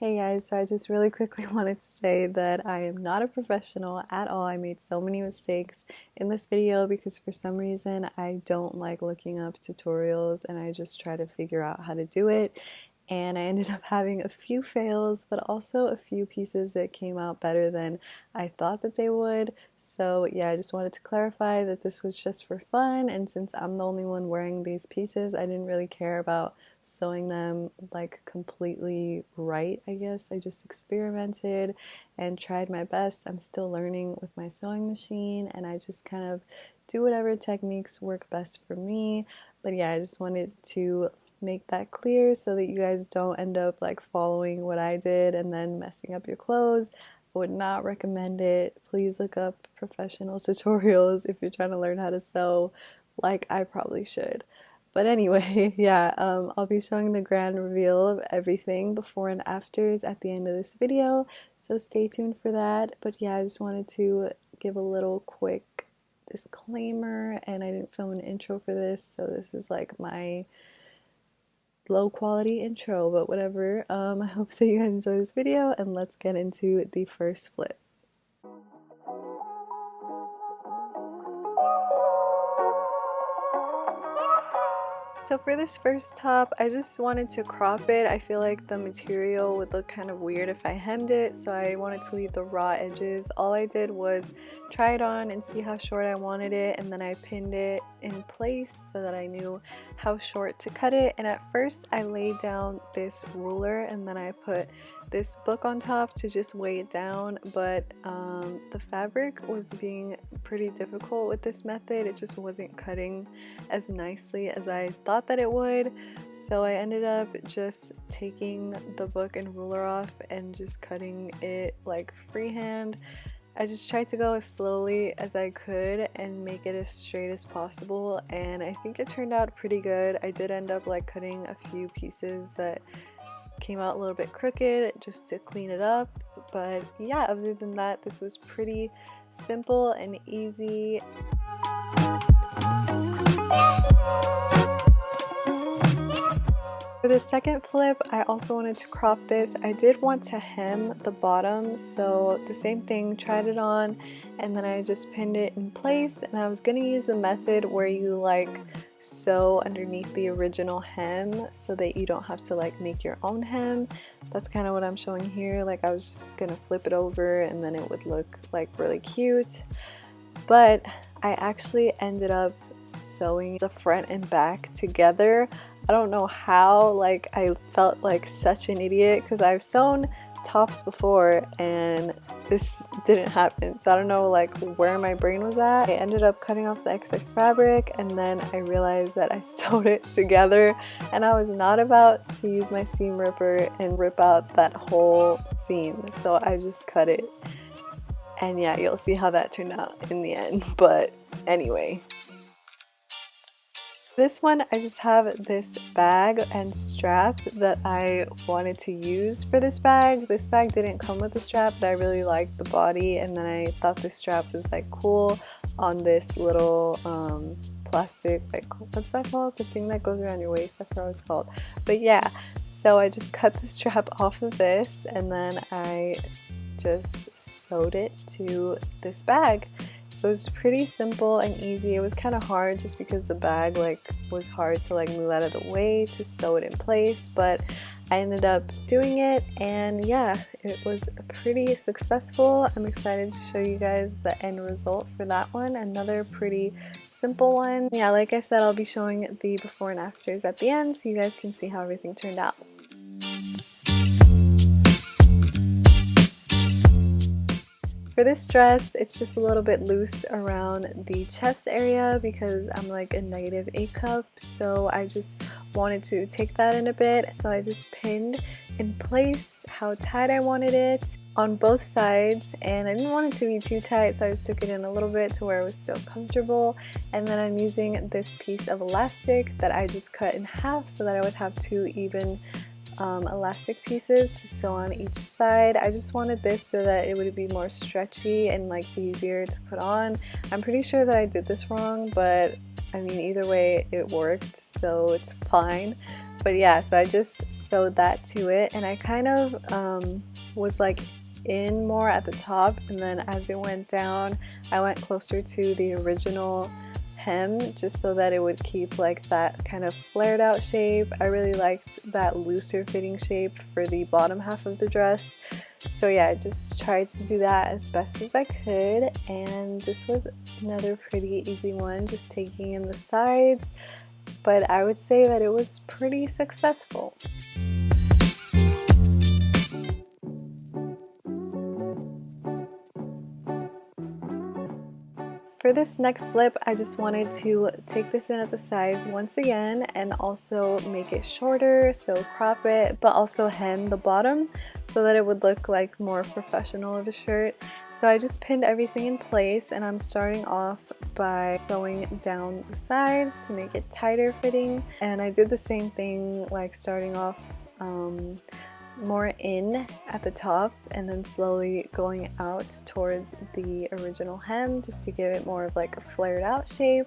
Hey guys, so I just really quickly wanted to say that I am not a professional at all. I made so many mistakes in this video because for some reason I don't like looking up tutorials and I just try to figure out how to do it. And I ended up having a few fails, but also a few pieces that came out better than I thought that they would. So yeah, I just wanted to clarify that this was just for fun, and since I'm the only one wearing these pieces, I didn't really care about sewing them like completely right, I guess. I just experimented and tried my best. I'm still learning with my sewing machine, and I just kind of do whatever techniques work best for me. But yeah, I just wanted to make that clear so that you guys don't end up like following what I did and then messing up your clothes. I would not recommend it. Please look up professional tutorials if you're trying to learn how to sew like I probably should. But anyway, yeah, I'll be showing the grand reveal of everything before and afters at the end of this video, so stay tuned for that. But yeah, I just wanted to give a little quick disclaimer, and I didn't film an intro for this, so this is like my low quality intro, but whatever. I hope that you guys enjoy this video, and let's get into the first flip. So for this first top, I just wanted to crop it. I feel like the material would look kind of weird if I hemmed it, so I wanted to leave the raw edges. All I did was try it on and see how short I wanted it, and then I pinned it in place so that I knew how short to cut it. And at first I laid down this ruler and then I put this book on top to just weigh it down, but the fabric was being pretty difficult with this method. It just wasn't cutting as nicely as I thought that it would, so I ended up just taking the book and ruler off and just cutting it like freehand. I just tried to go as slowly as I could and make it as straight as possible, and I think it turned out pretty good. I did end up like cutting a few pieces that came out a little bit crooked just to clean it up, but yeah, other than that, this was pretty simple and easy. For the second flip, I also wanted to crop this. I did want to hem the bottom, so the same thing, tried it on, and then I just pinned it in place, and I was going to use the method where you like sew underneath the original hem so that you don't have to like make your own hem. That's kind of what I'm showing here. Like I was just going to flip it over and then it would look like really cute, but I actually ended up sewing the front and back together. I don't know how, like I felt like such an idiot because I've sewn tops before and this didn't happen, so I don't know like where my brain was at. I ended up cutting off the excess fabric and then I realized that I sewed it together, and I was not about to use my seam ripper and rip out that whole seam, so I just cut it, and yeah, you'll see how that turned out in the end. But anyway, this one, I just have this bag and strap that I wanted to use for this bag. This bag didn't come with a strap, but I really liked the body, and then I thought this strap was like cool on this little plastic, like what's that called? The thing that goes around your waist, I forgot what it's called. But yeah, so I just cut the strap off of this and then I just sewed it to this bag. It was pretty simple and easy. It was kind of hard just because the bag like was hard to like move out of the way to sew it in place, but I ended up doing it, and yeah, it was pretty successful. I'm excited to show you guys the end result for that one. Another pretty simple one. Yeah, like I said, I'll be showing the before and afters at the end so you guys can see how everything turned out. For this dress, it's just a little bit loose around the chest area because I'm like a -8 cup, so I just wanted to take that in a bit, so I just pinned in place how tight I wanted it on both sides, and I didn't want it to be too tight, so I just took it in a little bit to where it was still comfortable. And then I'm using this piece of elastic that I just cut in half so that I would have two even elastic pieces to sew on each side. I just wanted this so that it would be more stretchy and like easier to put on. I'm pretty sure that I did this wrong, but I mean either way it worked, so it's fine. But yeah, so I just sewed that to it, and I kind of was like in more at the top, and then as it went down I went closer to the original hem just so that it would keep like that kind of flared out shape. I really liked that looser fitting shape for the bottom half of the dress. So yeah, I just tried to do that as best as I could, and this was another pretty easy one, just taking in the sides, but I would say that it was pretty successful. For this next flip, I just wanted to take this in at the sides once again and also make it shorter, so crop it, but also hem the bottom so that it would look like more professional of a shirt. So I just pinned everything in place, and I'm starting off by sewing down the sides to make it tighter fitting, and I did the same thing, like starting off more in at the top and then slowly going out towards the original hem just to give it more of like a flared out shape,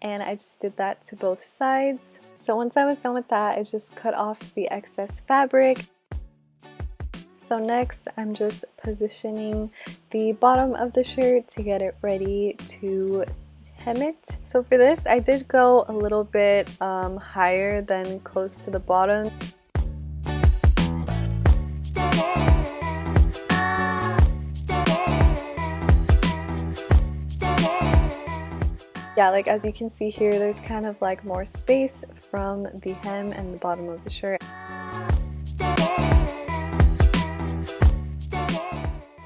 and I just did that to both sides. So once I was done with that, I just cut off the excess fabric. So next I'm just positioning the bottom of the shirt to get it ready to hem it. So for this I did go a little bit higher than close to the bottom. Yeah, like as you can see here, there's kind of like more space from the hem and the bottom of the shirt.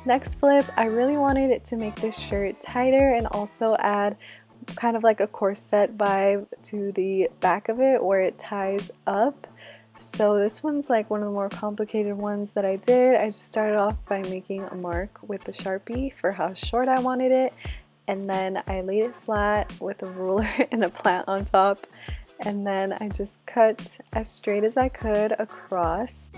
Next flip, I really wanted it to make this shirt tighter and also add kind of like a corset vibe to the back of it where it ties up. So this one's like one of the more complicated ones that I did. I just started off by making a mark with the Sharpie for how short I wanted it, and then I laid it flat with a ruler and a plant on top, and then I just cut as straight as I could across.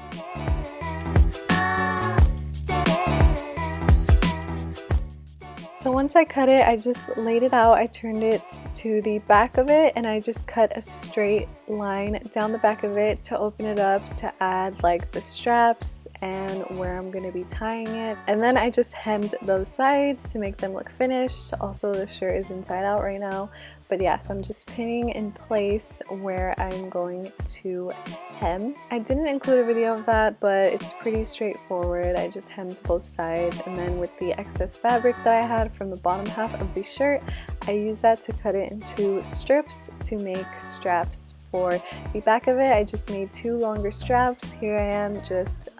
So once I cut it, I just laid it out, I turned it to the back of it, and I just cut a straight line down the back of it to open it up to add like the straps and where I'm going to be tying it. And then I just hemmed those sides to make them look finished. Also, the shirt is inside out right now. But yeah, so I'm just pinning in place where I'm going to hem. I didn't include a video of that, but it's pretty straightforward. I just hemmed both sides, and then with the excess fabric that I had from the bottom half of the shirt, I used that to cut it into strips to make straps for the back of it. I just made 2 longer straps. Here I am just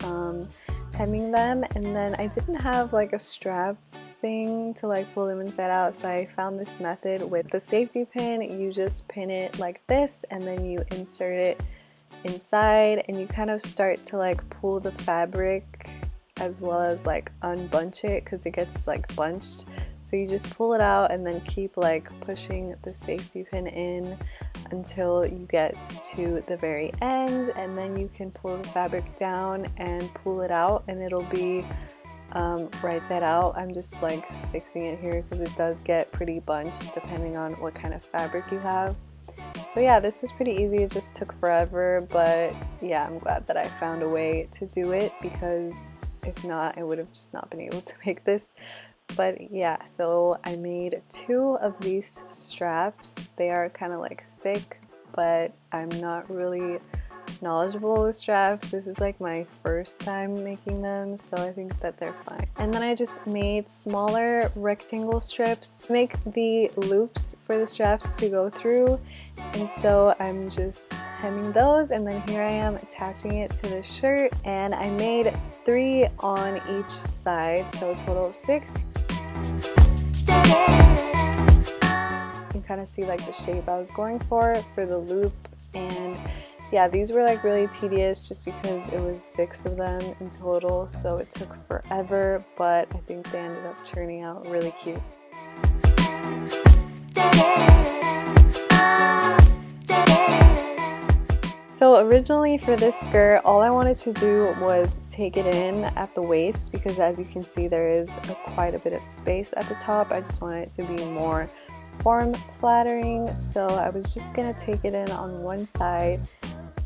hemming them, and then I didn't have like a strap thing to like pull them inside out, so I found this method with the safety pin. You just pin it like this and then you insert it inside, and you kind of start to like pull the fabric as well as like unbunch it because it gets like bunched. So you just pull it out and then keep like pushing the safety pin in until you get to the very end, and then you can pull the fabric down and pull it out, and it'll be right side out. I'm just like fixing it here because it does get pretty bunched depending on what kind of fabric you have. So yeah, this was pretty easy. It just took forever, but yeah, I'm glad that I found a way to do it, because if not, I would have just not been able to make this. But yeah, so I made 2 of these straps. They are kind of like thick, but I'm not really knowledgeable with straps. This is like my first time making them, so I think that they're fine. And then I just made smaller rectangle strips to make the loops for the straps to go through, and so I'm just hemming those, and then here I am attaching it to the shirt, and I made 3 on each side, so a total of 6. You can kind of see like the shape I was going for the loop, and yeah, these were like really tedious just because it was 6 of them in total, so it took forever, but I think they ended up turning out really cute. So originally for this skirt, all I wanted to do was take it in at the waist, because as you can see there is quite a bit of space at the top. I just wanted it to be more form flattering, so I was just gonna take it in on one side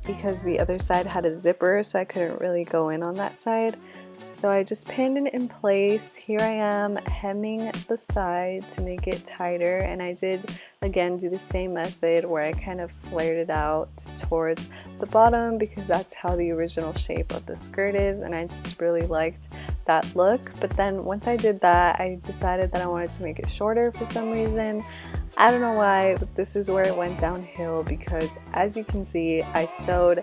because the other side had a zipper, so I couldn't really go in on that side. So I just pinned it in place. Here I am hemming the side to make it tighter, and I did again do the same method where I kind of flared it out towards the bottom because that's how the original shape of the skirt is, and I just really liked that look. But then once I did that, I decided that I wanted to make it shorter for some reason. I don't know why, but this is where it went downhill because as you can see, I sewed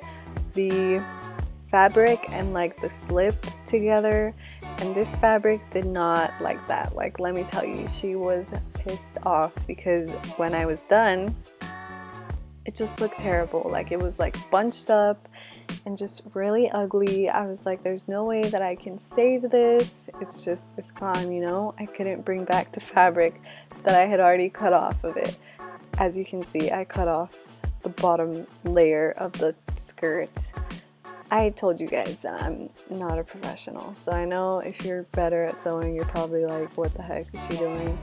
the fabric and like the slip together, and this fabric did not like that. Like, let me tell you, she was pissed off because when I was done, it just looked terrible. Like, it was like bunched up and just really ugly. I was like, there's no way that I can save this. It's gone, you know? I couldn't bring back the fabric that I had already cut off of it. As you can see, I cut off the bottom layer of the skirt. I told you guys that I'm not a professional, so I know if you're better at sewing, you're probably like, what the heck is she doing?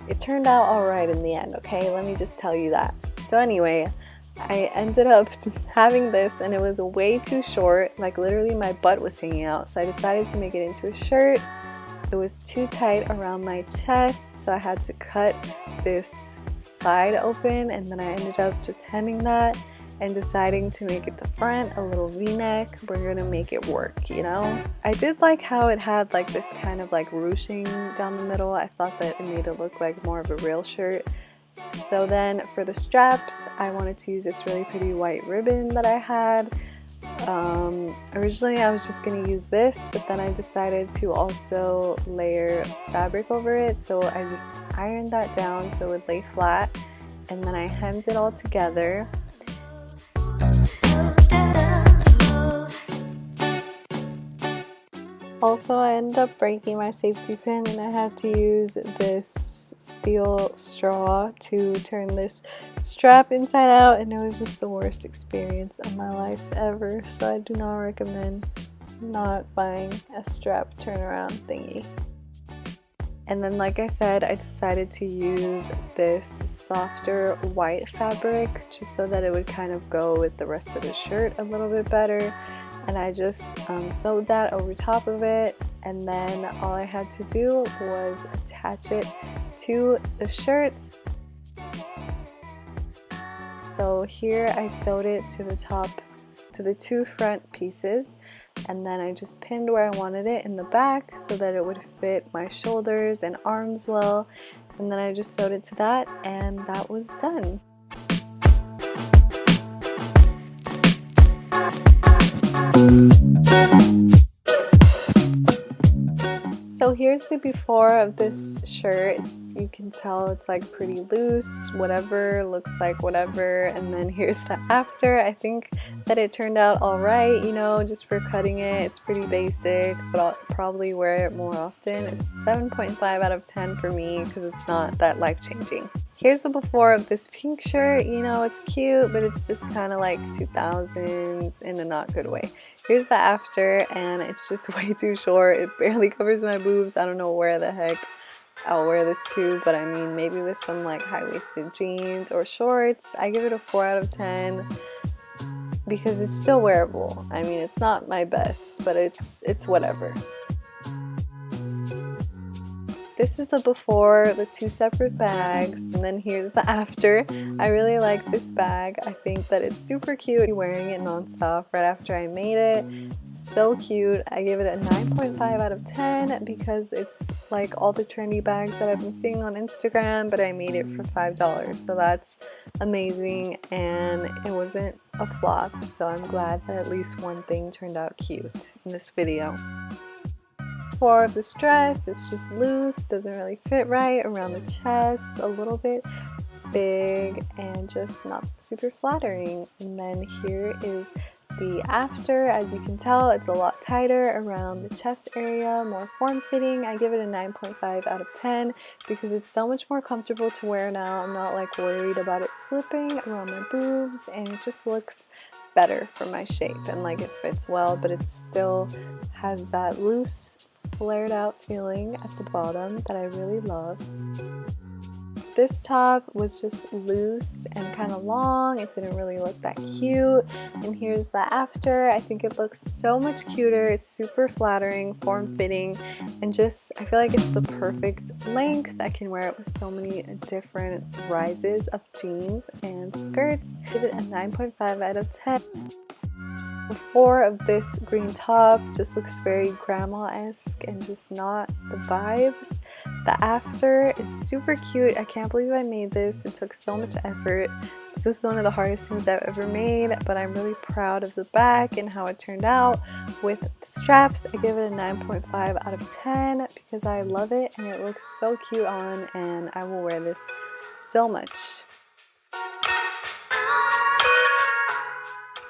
It turned out alright in the end, okay? Let me just tell you that. So anyway, I ended up having this, and it was way too short. Like, literally my butt was hanging out, so I decided to make it into a shirt. It was too tight around my chest, so I had to cut this side open, and then I ended up just hemming that and deciding to make it the front, a little v-neck. We're gonna make it work, you know? I did like how it had like this kind of like ruching down the middle. I thought that it made it look like more of a real shirt. So then for the straps, I wanted to use this really pretty white ribbon that I had. Originally I was just gonna use this, but then I decided to also layer fabric over it, so I just ironed that down so it would lay flat, and then I hemmed it all together. Also, I ended up breaking my safety pin, and I had to use this steel straw to turn this strap inside out, and it was just the worst experience of my life ever. So I do not recommend not buying a strap turnaround thingy. And then, like I said, I decided to use this softer white fabric just so that it would kind of go with the rest of the shirt a little bit better. And I just sewed that over top of it, and then all I had to do was attach it to the shirts. So here I sewed it to the top, to the two front pieces, and then I just pinned where I wanted it in the back so that it would fit my shoulders and arms well, and then I just sewed it to that, and that was done. So here's the before of this shirt. You can tell it's like pretty loose, whatever, looks like whatever, and then here's the after. I think that it turned out alright, you know, just for cutting it. It's pretty basic, but I'll probably wear it more often. It's 7.5 out of 10 for me because it's not that life-changing. Here's the before of this pink shirt. You know, it's cute, but it's just kind of like 2000s in a not good way. Here's the after, and it's just way too short. It barely covers my boobs. I don't know where the heck I'll wear this to, but I mean, maybe with some like high-waisted jeans or shorts. I give it a 4 out of 10 because it's still wearable. I mean, it's not my best, but it's whatever. This is the before, the two separate bags, and then here's the after. I really like this bag. I think that it's super cute. Wearing it nonstop right after I made it. So cute. I give it a 9.5 out of 10 because it's like all the trendy bags that I've been seeing on Instagram, but I made it for $5, so that's amazing, and it wasn't a flop, so I'm glad that at least one thing turned out cute in this video. For this dress, it's just loose, doesn't really fit right around the chest, a little bit big and just not super flattering. And then here is the after. As you can tell, it's a lot tighter around the chest area, more form-fitting. I give it a 9.5 out of 10 because it's so much more comfortable to wear now. I'm not like worried about it slipping around my boobs, and it just looks better for my shape, and like it fits well, but it still has that loose flared out feeling at the bottom that I really love. this top was just loose and kind of long. It didn't really look that cute. And here's the after. I think it looks so much cuter. It's super flattering, form-fitting, and just I feel like it's the perfect length. I can wear it with so many different rises of jeans and skirts. Give it a 9.5 out of 10. Before of this green top just looks very grandma-esque and just not the vibes. The after is super cute. I can't believe I made this. It took so much effort. This is one of the hardest things I've ever made, but I'm really proud of the back and how it turned out. With the straps, I give it a 9.5 out of 10 because I love it and it looks so cute on, and I will wear this so much.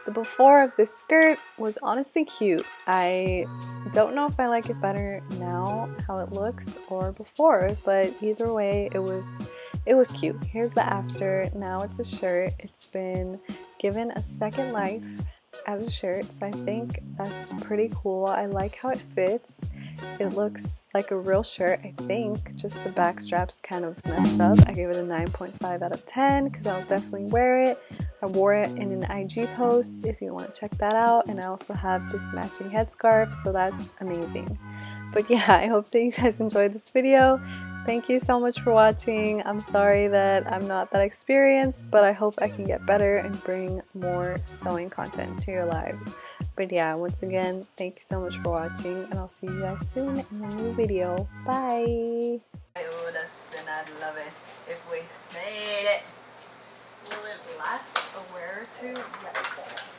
The before of this skirt was honestly cute. I don't know if I like it better now, how it looks, or before, but either way, it was cute. Here's the after. Now it's a shirt. It's been given a second life as a shirt, so I think that's pretty cool. I like how it fits. It looks like a real shirt, I think. Just the back straps kind of messed up. I gave it a 9.5 out of 10 because I'll definitely wear it. I wore it in an IG post if you want to check that out, and I also have this matching headscarf, so that's amazing. But yeah, I hope that you guys enjoyed this video. Thank you so much for watching. I'm sorry that I'm not that experienced, but I hope I can get better and bring more sewing content to your lives. But yeah, once again, thank you so much for watching, and I'll see you guys soon in a new video. Bye! I I'd love it if we made it. Will it last a wear or two? Yes.